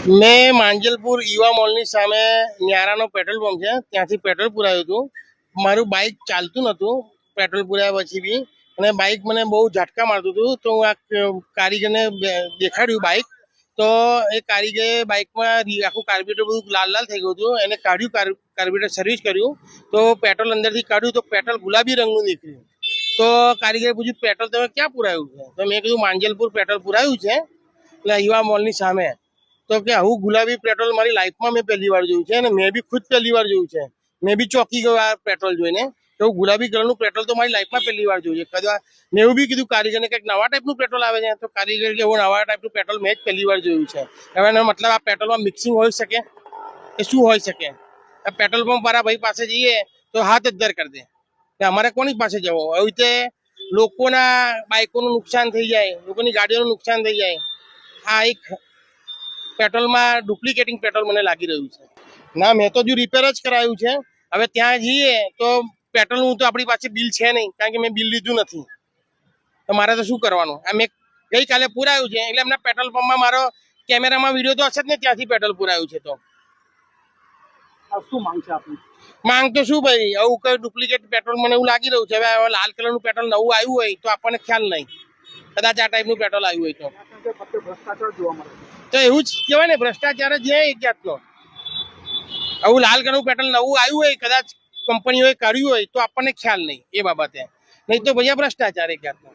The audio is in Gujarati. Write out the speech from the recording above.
મેં માંજલપુર યુવા મોલની સામે ન્યારાનો પેટ્રોલ પંપ છે ત્યાંથી પેટ્રોલ પુરાવ્યું હતું. મારું બાઇક ચાલતું નહોતું પેટ્રોલ પુરાવ્યા પછી બી, અને બાઇક મને બહુ ઝટકા મારતું હતું. તો હું આ કારીગરને દેખાડ્યું બાઇક, તો એ કારીગરે બાઇકમાં આખું કાર્બ્યુરેટર બધું લાલ લાલ થઈ ગયું હતું. એને કાઢ્યું, કાર્બ્યુરેટર સર્વિસ કર્યું, તો પેટ્રોલ અંદરથી કાઢ્યું તો પેટ્રોલ ગુલાબી રંગનું નીકળ્યું. તો કારીગરે પૂછ્યું પેટ્રોલ તમે ક્યાં પુરાવ્યું છે? તો મેં કીધું માંજલપુર પેટ્રોલ પુરાવ્યું છે, એટલે યુવા મોલની સામે. તો કે આવું ગુલાબી પેટ્રોલ મારી લાઈફમાં મેં પહેલી વાર જોયું છે, અને મેં બી ખુદ પહેલી વાર જોયું છે. મેં બી ચોંકી ગયો આ પેટ્રોલ જોઈને, તો ગુલાબી કલરનું પેટ્રોલ તો મારી લાઈફમાં પહેલી વાર જોયું છે. કદાચ મેં એવું બી કીધું કારીગરને કંઈક નવા ટાઈપનું પેટ્રોલ આવે છે, તો કારીગર કે એવું નવા ટાઈપનું પેટ્રોલ મેં જ પહેલી વાર જોયું છે. હવે એનો મતલબ આ પેટ્રોલમાં મિક્સિંગ હોઈ શકે, એ શું હોઈ શકે? આ પેટ્રોલ પંપ વાળા ભાઈ પાસે જઈએ તો હાથ અદ્ધર કરી દે કે અમારે કોની પાસે જવો? આવી રીતે લોકોના બાઇકોનું નુકસાન થઈ જાય, લોકોની ગાડીઓનું નુકસાન થઈ જાય. આ એક પેટ્રોલમાં ડુપ્લિકેટિંગ પેટ્રોલ મને લાગી રહ્યું છે. ના, મેં તો હજુ રિપેર જ કરાયું છે. હવે ત્યાં જઈએ તો પેટ્રોલનું તો આપણી પાસે બિલ છે નહીં, કારણ કે મેં બિલ લીધું નથી. તો મારે તો શું કરવાનું? આ મેં ગઈકાલે પુરાયું છે, એટલે એમના પેટ્રોલ પંપમાં મારો કેમેરામાં વિડીયો તો હશે જ ને, ત્યાંથી પેટ્રોલ પુરાયું છે. તો શું માંગ છે આપની? માંગ તો શું ભાઈ, આવું કઈ ડુપ્લિકેટ પેટ્રોલ મને એવું લાગી રહ્યું છે. હવે લાલ કલરનું પેટ્રોલ નવું આવ્યું હોય તો આપણને ખ્યાલ નહીં, કદાચ આ ટાઈપનું પેટ્રોલ આવ્યું હોય તો. ભ્રષ્ટાચાર જોવા મળે તો એવું જ કહેવાય ને, ભ્રષ્ટાચાર જ છે એક જાતનો. આવું લાલ કલરનું પેટ્રોલ નવું આવ્યું હોય, કદાચ કંપનીઓએ કાઢ્યું હોય તો આપણને ખ્યાલ નહીં એ બાબતે, નહીં તો ભૈયા ભ્રષ્ટાચાર એક જાતનો.